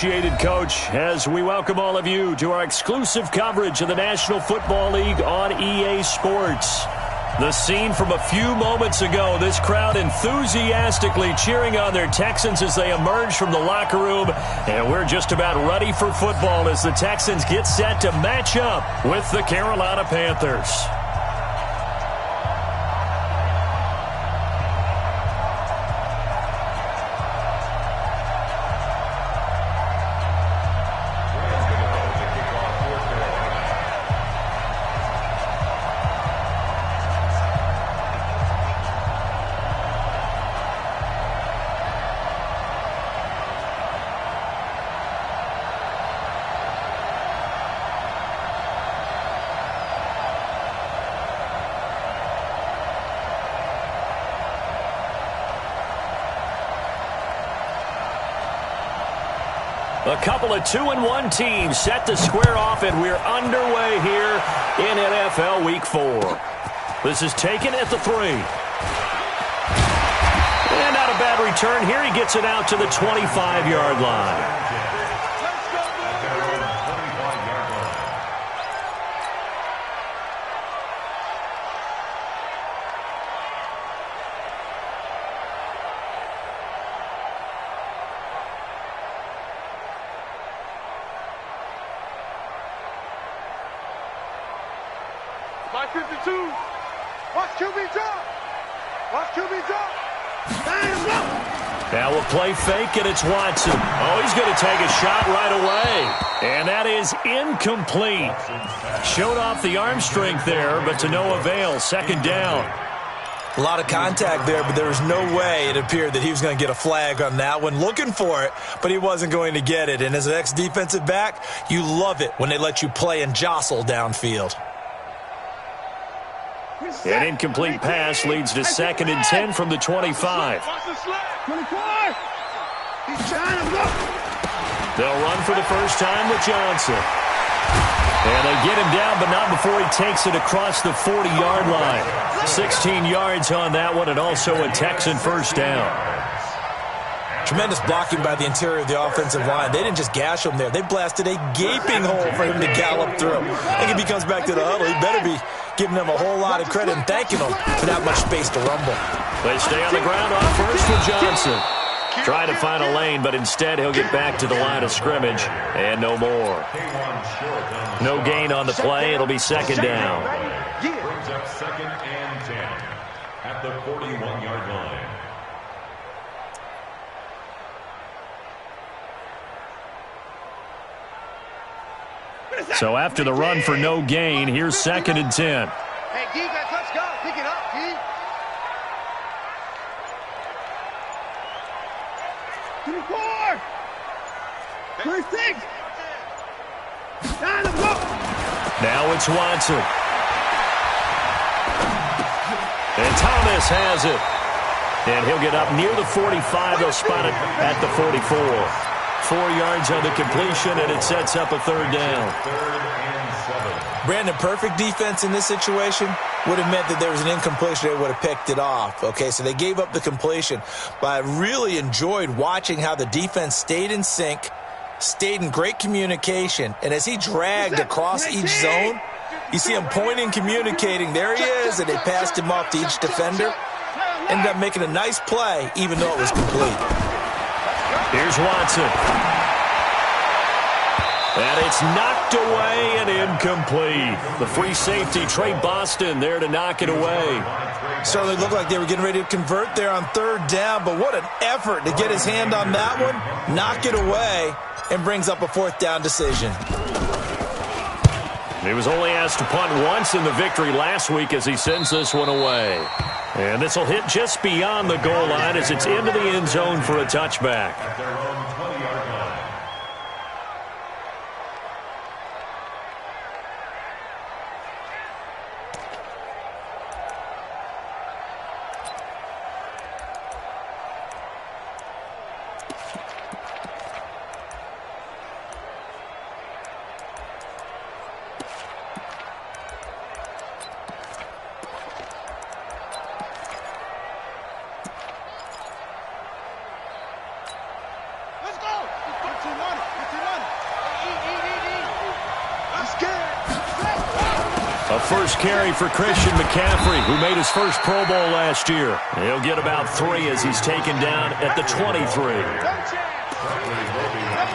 Coach, as we welcome all of you to our exclusive coverage of the National Football League on EA Sports. The scene from a few moments ago, this crowd enthusiastically cheering on their Texans as they emerge from the locker room, and we're just about ready for football as the Texans get set to match up with the Carolina Panthers. A couple of 2-1 teams set to square off, and we're underway here in NFL Week 4. This is taken at the 3. And not a bad return here. He gets it out to the 25-yard line. By 52. Watch QB drop. Watch QB drop. Now a play fake, and it's Watson. Oh, he's going to take a shot right away. And that is incomplete. Showed off the arm strength there, but to no avail. Second down. A lot of contact there, but there was no way it appeared that he was going to get a flag on that one. Looking for it, but he wasn't going to get it. And as an ex-defensive back, you love it when they let you play and jostle downfield. An incomplete pass leads to 2nd and 10 from the 25. 24. He's trying to go. They'll run for the first time with Johnson. And they get him down, but not before he takes it across the 40-yard line. 16 yards on that one, and also a Texan first down. Tremendous blocking by the interior of the offensive line. They didn't just gash him there. They blasted a gaping hole for him to gallop through. I think if he comes back to the huddle, he better be giving them a whole lot of credit and thanking them for that much space to rumble. They stay on the ground on first with Johnson. Trying to find a lane, but instead he'll get back to the line of scrimmage, and no more. No gain on the play. It'll be second down. Brings up 2nd and 10 at the 41-yard line. So after the run for no gain, here's 2nd and 10. Hey, defense, let's go. Pick it up, G. 24. 26. Time to go. Now it's Watson. And Thomas has it. And he'll get up near the 45. They'll spot it at the 44. 4 yards on the completion, and it sets up a third down. Brandon, perfect defense in this situation would have meant that there was an incompletion. They would have picked it off. Okay, so they gave up the completion. But I really enjoyed watching how the defense stayed in sync, stayed in great communication, and as he dragged across each zone, you see him pointing, communicating. There he is, and they passed him off to each defender. Ended up making a nice play, even though it was complete. Here's Watson. And it's knocked away and incomplete. The free safety, Trey Boston, there to knock it away. Certainly looked like they were getting ready to convert there on third down, but what an effort to get his hand on that one, knock it away, and brings up a fourth down decision. He was only asked to punt once in the victory last week as he sends this one away. And this will hit just beyond the goal line as it's into the end zone for a touchback. At their own 20-yard line. A first carry for Christian McCaffrey, who made his first Pro Bowl last year. He'll get about 3 as he's taken down at the 23.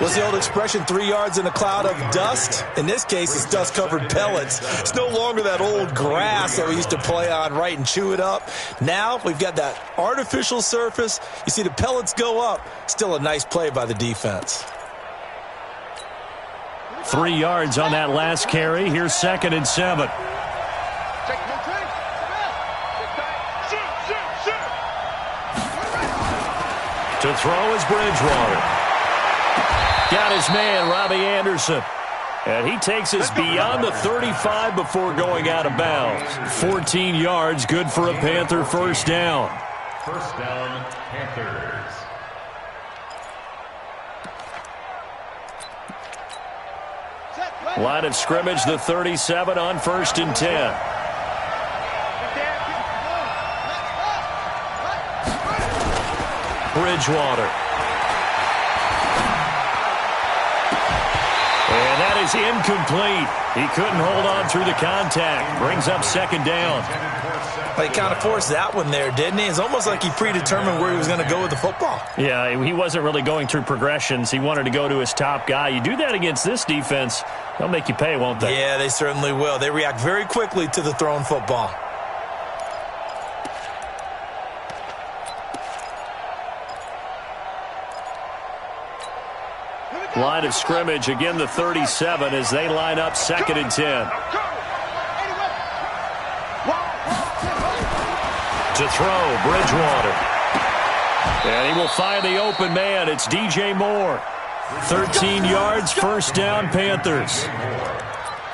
What's the old expression, 3 yards in a cloud of dust? In this case, it's dust-covered pellets. It's no longer that old grass that we used to play on, right, and chew it up. Now we've got that artificial surface. You see the pellets go up. Still a nice play by the defense. 3 yards on that last carry. Here's 2nd and 7. To throw is Bridgewater. Got his man, Robbie Anderson. And he takes us beyond the 35 before going out of bounds. 14 yards, good for a Panther first down. First down, Panthers. Line of scrimmage, the 37 on 1st and 10. Bridgewater. And that is incomplete. He couldn't hold on through the contact. Brings up 2nd down. He kind of forced that one there, didn't he? It's almost like he predetermined where he was going to go with the football. Yeah, he wasn't really going through progressions. He wanted to go to his top guy. You do that against this defense, they'll make you pay, won't they? Yeah, they certainly will. They react very quickly to the thrown football. Line of scrimmage, again the 37 as they line up 2nd and 10. To throw, Bridgewater. And he will find the open man. It's DJ Moore. 13 yards, first down, Panthers.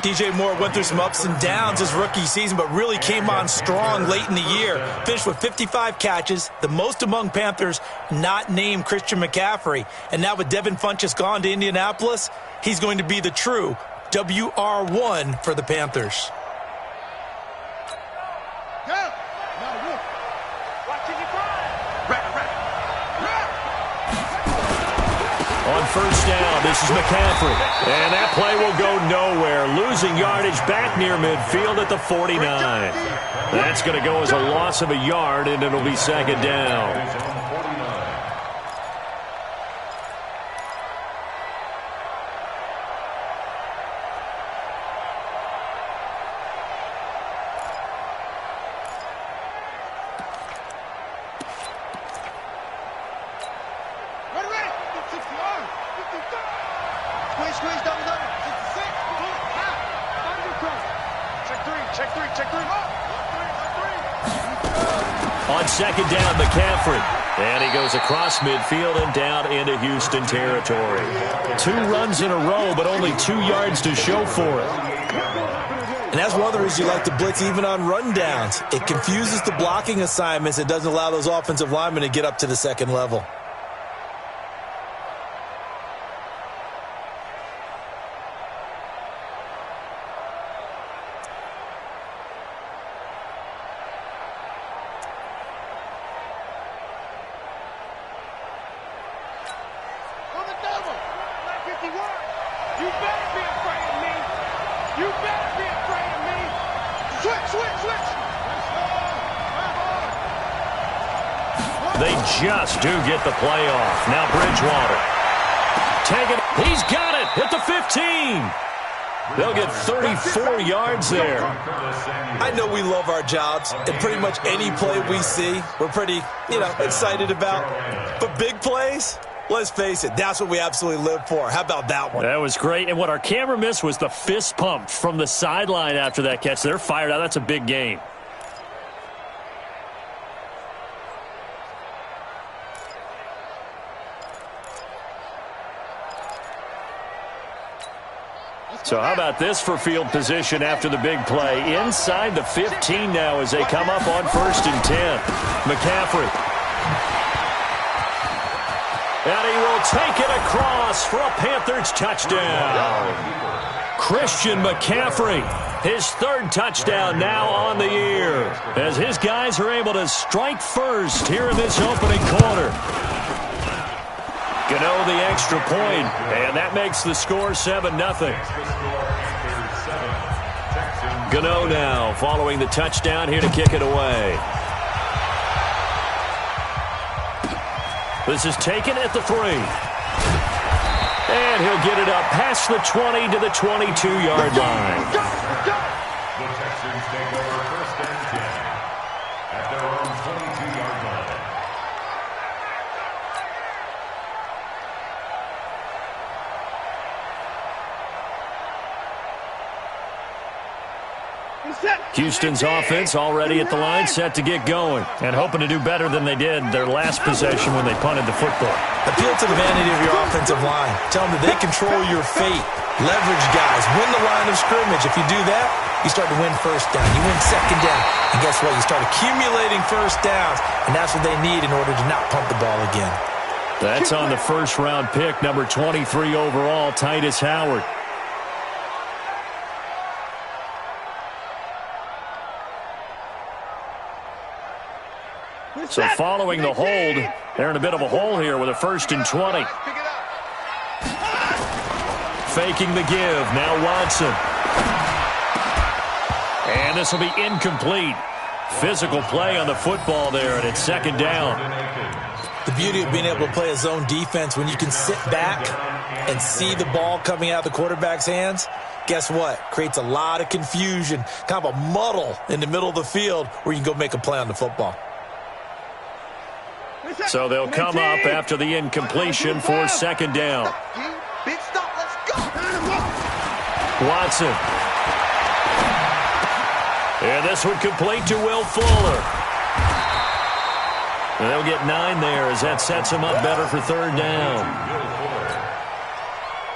DJ Moore went through some ups and downs his rookie season, but really came on strong late in the year. Finished with 55 catches, the most among Panthers not named Christian McCaffrey. And now with Devin Funchess gone to Indianapolis, he's going to be the true WR1 for the Panthers. On first down, this is McCaffrey. And that play will go nowhere. Losing yardage back near midfield at the 49. That's going to go as a loss of a yard, and it'll be 2nd down. On 2nd down, McCaffrey. And he goes across midfield and down into Houston territory. 2 runs in a row, but only 2 yards to show for it. And that's one of the reasons you like to blitz even on rundowns. It confuses the blocking assignments. It doesn't allow those offensive linemen to get up to the 2nd level. They just do get the play off. Now Bridgewater. Take it. He's got it at the 15. They'll get 34 yards there. I know we love our jobs, and pretty much any play we see, we're pretty, excited about. But big plays, let's face it, that's what we absolutely live for. How about that one? That was great. And what our camera missed was the fist pump from the sideline after that catch. They're fired out. That's a big game. So how about this for field position after the big play? Inside the 15 now as they come up on 1st and 10. McCaffrey. And he will take it across for a Panthers touchdown. Christian McCaffrey, his 3rd touchdown now on the year, as his guys are able to strike first here in this opening quarter. Gano the extra point, and that makes the score 7-0. Gano now following the touchdown here to kick it away. This is taken at the 3. And he'll get it up past the 20 to the 22-yard line. The Texans take over first and 10 at their own 22-yard line. Houston's offense already at the line, set to get going, and hoping to do better than they did their last possession when they punted the football. Appeal to the vanity of your offensive line. Tell them that they control your fate. Leverage guys. Win the line of scrimmage. If you do that, you start to win first down. You win second down. And guess what? You start accumulating first downs, and that's what they need in order to not punt the ball again. That's on the first-round pick, number 23 overall, Titus Howard. So following the hold, they're in a bit of a hole here with a 1st and 20. Faking the give. Now Watson. And this will be incomplete. Physical play on the football there, and it's 2nd down. The beauty of being able to play a zone defense when you can sit back and see the ball coming out of the quarterback's hands, guess what? Creates a lot of confusion, kind of a muddle in the middle of the field where you can go make a play on the football. So they'll come up after the incompletion for 2nd down. Big stop, let's go. Watson. And this one complete to Will Fuller. And they'll get 9 there as that sets him up better for 3rd down.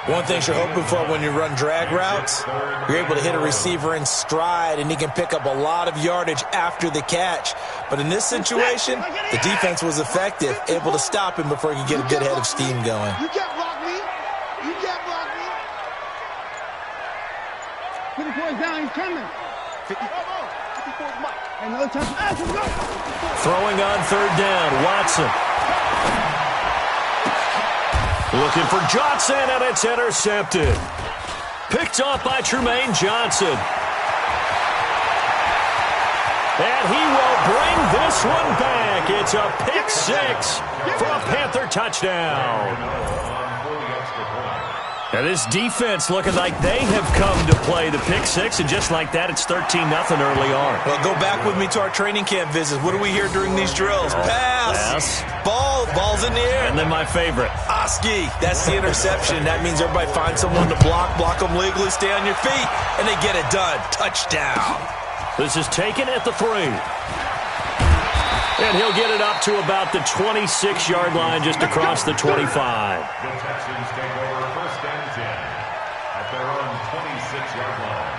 One thing you're hoping for when you run drag routes, you're able to hit a receiver in stride, and he can pick up a lot of yardage after the catch. But in this situation, the defense was effective, able to stop him before he could get a good head of steam going. You can't block me. You can't block me. Put the boys down, he's coming. 54's Mike. Another touch. Let's go. Throwing on 3rd down, Watson. Looking for Johnson, and it's intercepted. Picked off by Trumaine Johnson. And he will bring this one back. It's a pick 6 for a Panther touchdown. Now this defense looking like they have come to play the pick 6, and just like that, it's 13-0 early on. Well, go back with me to our training camp visits. What do we hear during these drills? Pass. Ball's in the air. And then my favorite. Oski, that's the interception. That means everybody finds someone to block them legally, stay on your feet, and they get it done. Touchdown. This is taken at the 3. And he'll get it up to about the 26-yard line, just across the 25. The Texans take over first and 10 at their own 26-yard line.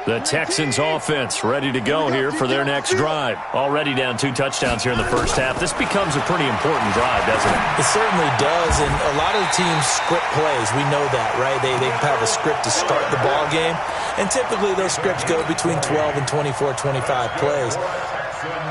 The Texans offense ready to go here for their next drive. Already down 2 touchdowns here in the first half. This becomes a pretty important drive, doesn't it? It certainly does, and a lot of the teams script plays. We know that, right? They have a script to start the ball game, and typically those scripts go between 12 and 24, 25 plays.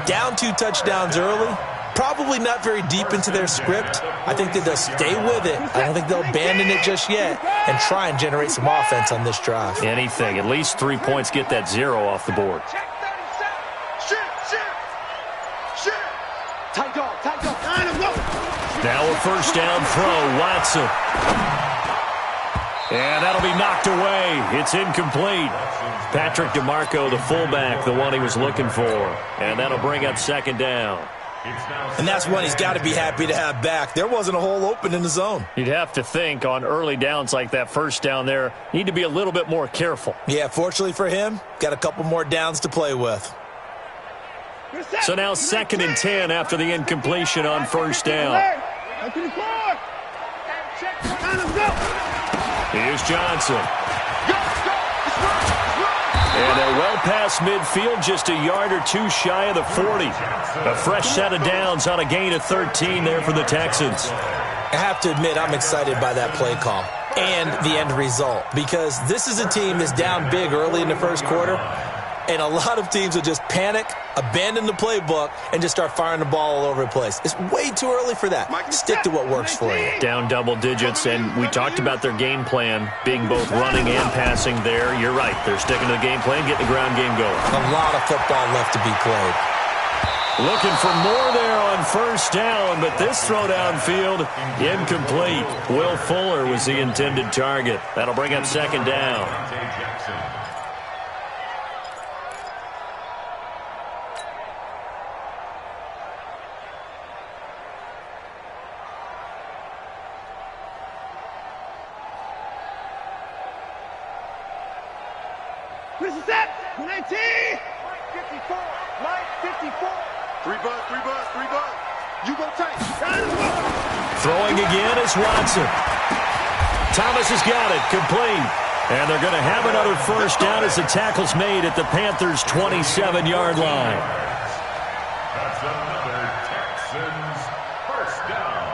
Down 2 touchdowns early, probably not very deep into their script. I think that they'll stay with it. I don't think they'll abandon it just yet and try and generate some offense on this drive. Anything. At least 3 points, get that 0 off the board. Now a first down throw, Watson. And that'll be knocked away. It's incomplete. Patrick DeMarco, the fullback, the one he was looking for. And that'll bring up 2nd down. And that's one he's got to be happy to have back. There wasn't a hole open in the zone. You'd have to think on early downs like that first down there, need to be a little bit more careful. Yeah, fortunately for him, got a couple more downs to play with. So now 2nd and 10 after the incompletion on first down. Here's Johnson. And they're well past midfield, just a yard or 2 shy of the 40. A fresh set of downs on a gain of 13 there for the Texans. I have to admit, I'm excited by that play call and the end result, because this is a team that's down big early in the first quarter, and a lot of teams will just panic, abandon the playbook, and just start firing the ball all over the place. It's way too early for that. Stick to what works for you. Down double digits, and we talked about their game plan being both running and passing there. You're right. They're sticking to the game plan, getting the ground game going. A lot of football left to be played. Looking for more there on first down, but this throw downfield, incomplete. Will Fuller was the intended target. That'll bring up second down. This is it. 19. 54. Line 54. Three buzz. You go tight. Throwing again is Watson. Thomas has got it. Complete. And they're going to have another first down as the tackle's made at the Panthers' 27-yard line. That's another Texans first down.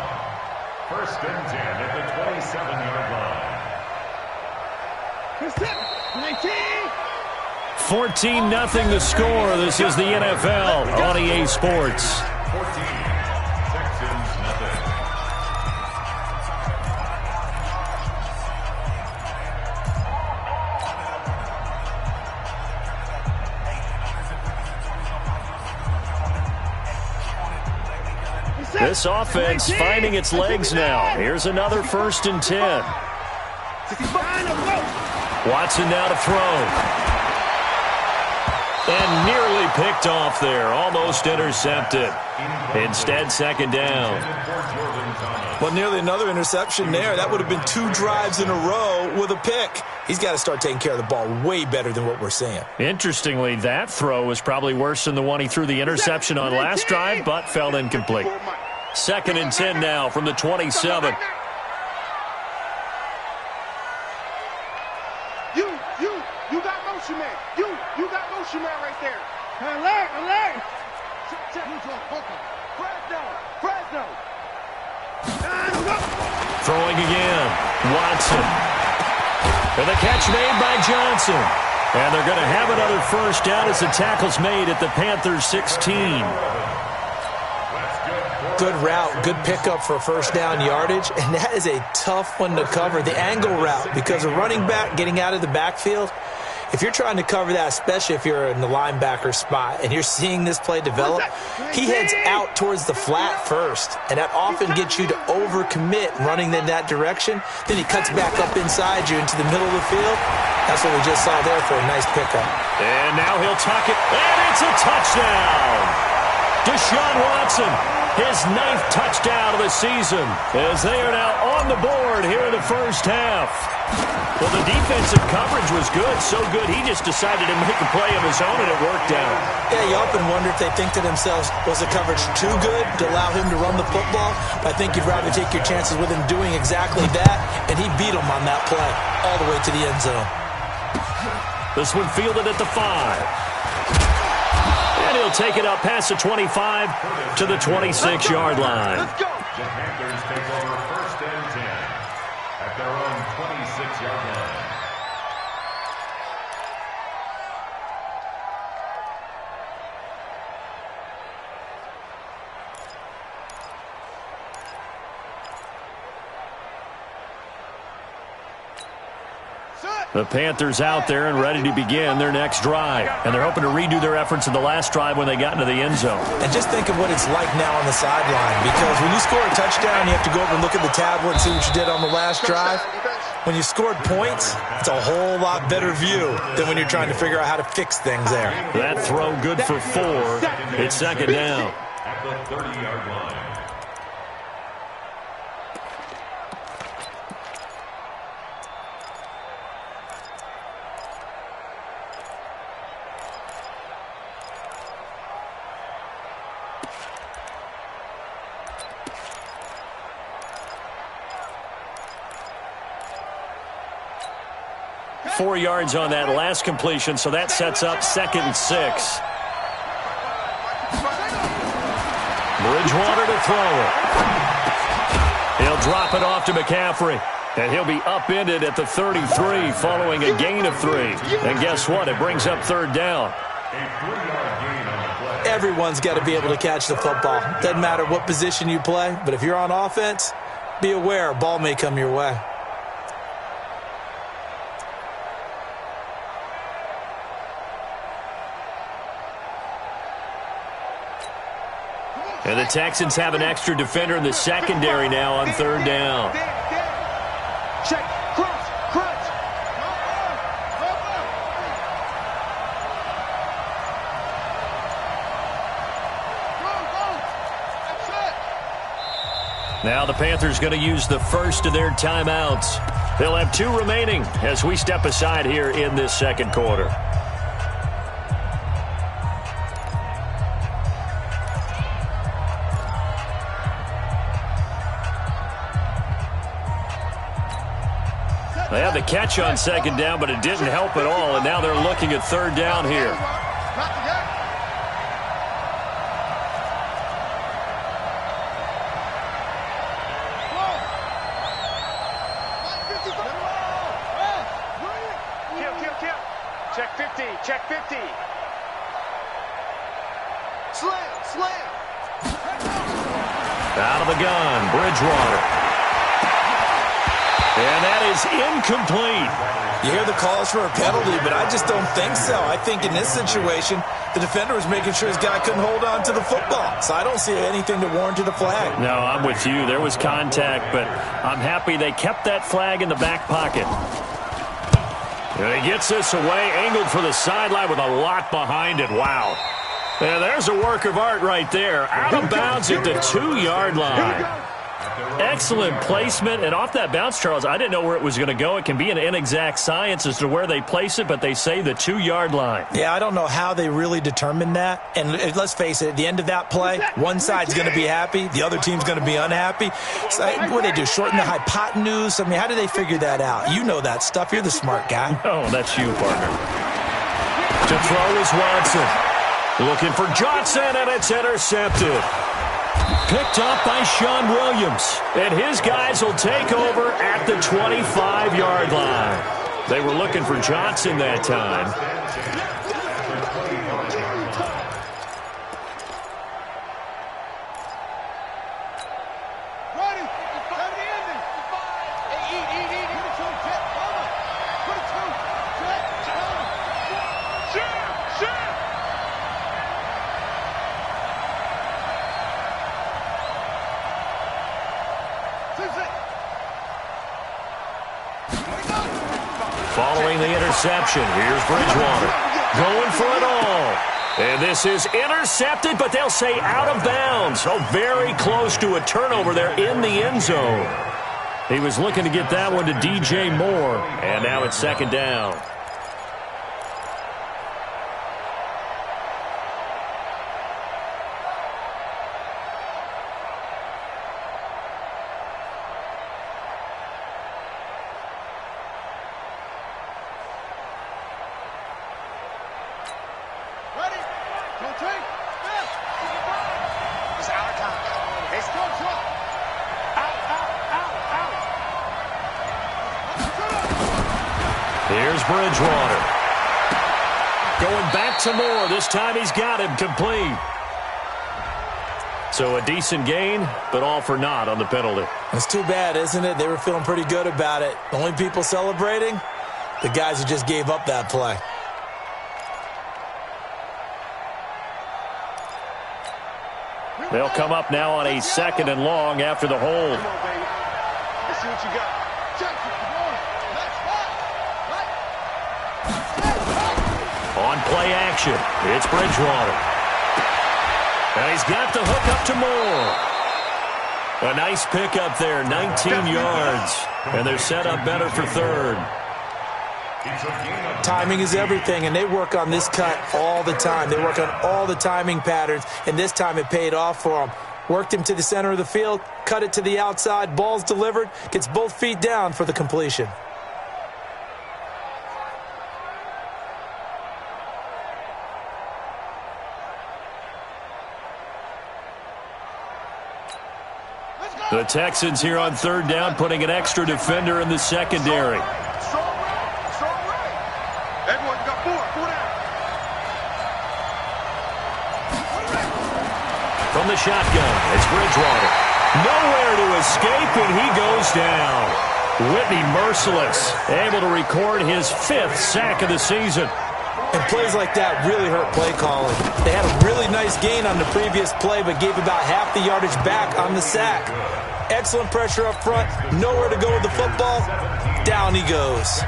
First and 10 at the 27-yard line. This is it. 19. 14-0 the score. This is the NFL on EA Sports. 14. Texans nothing. This offense finding its legs now. Here's another first and 10. Watson now to throw. And nearly picked off there. Almost intercepted. Instead, second down. Well, nearly another interception there. That would have been 2 drives in a row with a pick. He's got to start taking care of the ball way better than what we're seeing. Interestingly, that throw was probably worse than the one he threw the interception on last drive, but fell incomplete. Second and 10 now from the 27. You got motion man. You got motion man right there. Alert. Fresno. Throwing again. Watson. And the catch made by Johnson. And they're going to have another first down as the tackle's made at the Panthers' 16. Good route, good pickup for first down yardage, and that is a tough one to cover, the angle route, because a running back getting out of the backfield, if you're trying to cover that, especially if you're in the linebacker spot and you're seeing this play develop, he heads out towards the flat first, and that often gets you to overcommit running in that direction. Then he cuts back up inside you into the middle of the field. That's what we just saw there for a nice pickup. And now he'll tuck it, and it's a touchdown. Deshaun Watson, his 9th touchdown of the season, as they are now on the board here in the first half. Well, the defensive coverage was good, so good he just decided to make a play of his own, and it worked out. Yeah, you often wonder if they think to themselves, was the coverage too good to allow him to run the football? But I think you'd rather take your chances with him doing exactly that, and he beat him on that play all the way to the end zone. This one fielded at the 5. And he'll take it up past the 25 to the 26-yard line. Let's go. The Panthers take over first and 10 at their own 26-yard line. The Panthers out there and ready to begin their next drive. And they're hoping to redo their efforts in the last drive when they got into the end zone. And just think of what it's like now on the sideline, because when you score a touchdown, you have to go over and look at the tablet and see what you did on the last drive. When you scored points, it's a whole lot better view than when you're trying to figure out how to fix things there. That throw good for 4. It's second down. At the 30-yard line. Four yards on that last completion, so that sets up second and 6. Bridgewater to throw it. They'll drop it off to McCaffrey. And he'll be upended at the 33 following a gain of 3. And guess what? It brings up third down. Everyone's got to be able to catch the football. Doesn't matter what position you play, but if you're on offense, be aware a ball may come your way. And the Texans have an extra defender in the secondary now on third down. Check, cross, crunch. Now the Panthers going to use the first of their timeouts. They'll have 2 remaining as we step aside here in this second quarter. They had the catch on second down, but it didn't help at all, and now they're looking at third down here. Check 50, check 50. Slam. Out of the gun, Bridgewater. And that is incomplete. You hear the calls for a penalty, but I just don't think so. I think in this situation, the defender was making sure his guy couldn't hold on to the football. So I don't see anything to warrant a flag. No, I'm with you. There was contact, but I'm happy they kept that flag in the back pocket. And he gets this away, angled for the sideline with a lot behind it. Wow. And there's a work of art right there. Out of bounds at the 2-yard line. Excellent placement, and off that bounce, Charles, I didn't know where it was going to go. It can be an inexact science as to where they place it, but they say the 2-yard line. Yeah, I don't know how they really determined that. And let's face it, at the end of that play, one side's going to be happy, the other team's going to be unhappy. So, what do they do, shorten the hypotenuse? I mean, how do they figure that out? You know that stuff. You're the smart guy. Oh, that's you, partner. To throw is Watson. Looking for Johnson, and it's intercepted. Picked up by Sean Williams. And his guys will take over at the 25-yard line. They were looking for Johnson that time. Following the interception, here's Bridgewater going for it all. And this is intercepted, but they'll say out of bounds. Oh, very close to a turnover there in the end zone. He was looking to get that one to DJ Moore, and now it's second down. Here's Bridgewater. Going back to Moore. This time he's got him complete. So a decent gain, but all for naught on the penalty. It's too bad, isn't it? They were feeling pretty good about it. The only people celebrating, the guys who just gave up that play. They'll come up now on a second and long after the hold. Let's see what you got. On play action, it's Bridgewater. And he's got the hook up to Moore. A nice pickup there, 19 yards. And they're set up better for third. Timing is everything, and they work on this cut all the time. They work on all the timing patterns, and this time it paid off for them. Worked him to the center of the field, cut it to the outside, ball's delivered, gets both feet down for the completion. The Texans here on third down, putting an extra defender in the secondary. Everyone got four. Four down. From the shotgun, it's Bridgewater. Nowhere to escape, and he goes down. Whitney merciless, able to record his 5th sack of the season. And plays like that really hurt play calling. They had a really nice gain on the previous play, but gave about half the yardage back on the sack. Excellent pressure up front, nowhere to go with the football. Down he goes.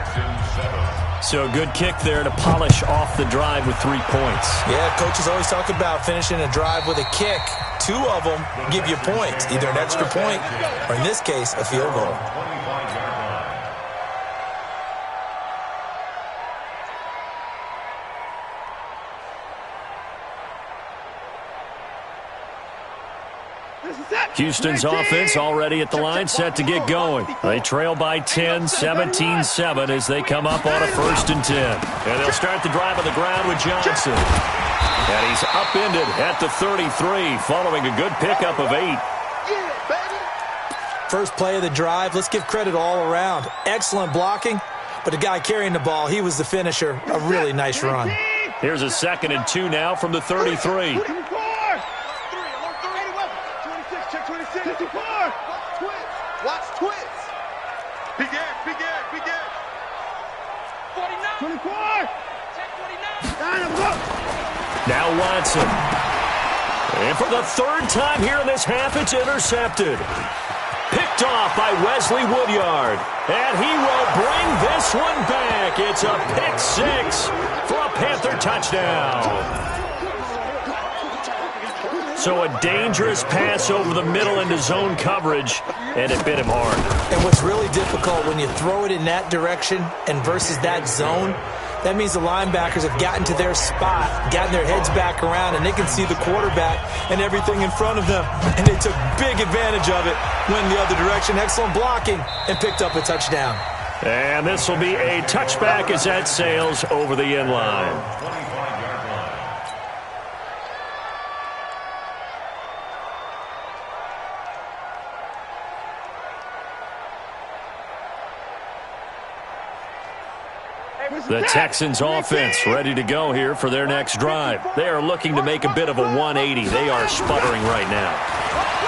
So a good kick there to polish off the drive with 3 points. Yeah, coaches always talk about finishing a drive with a kick. 2 of them give you points, either an extra point or, in this case, a field goal. Houston's offense already at the line, set to get going. They trail by 10, 17-7 as they come up on a 1st and 10. And they'll start the drive on the ground with Johnson. And he's upended at the 33 following a good pickup of 8. First play of the drive, let's give credit all around. Excellent blocking, but the guy carrying the ball, he was the finisher. A really nice run. Here's a 2nd and 2 now from the 33. Watch twins. Begin. 24. Now Watson. And for the 3rd time here in this half, it's intercepted. Picked off by Wesley Woodyard. And he will bring this one back. It's a pick 6 for a Panther touchdown. So a dangerous pass over the middle into zone coverage, and it bit him hard. And what's really difficult when you throw it in that direction and versus that zone, that means the linebackers have gotten to their spot, gotten their heads back around, and they can see the quarterback and everything in front of them. And they took big advantage of it, went the other direction, excellent blocking, and picked up a touchdown. And this will be a touchback as that sails over the end line. The Texans offense ready to go here for their next drive. They are looking to make a bit of a 180. They are sputtering right now.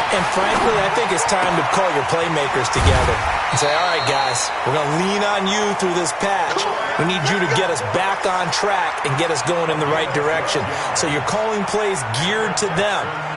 And frankly, I think it's time to call your playmakers together and say, all right, guys, we're going to lean on you through this patch. We need you to get us back on track and get us going in the right direction. So you're calling plays geared to them.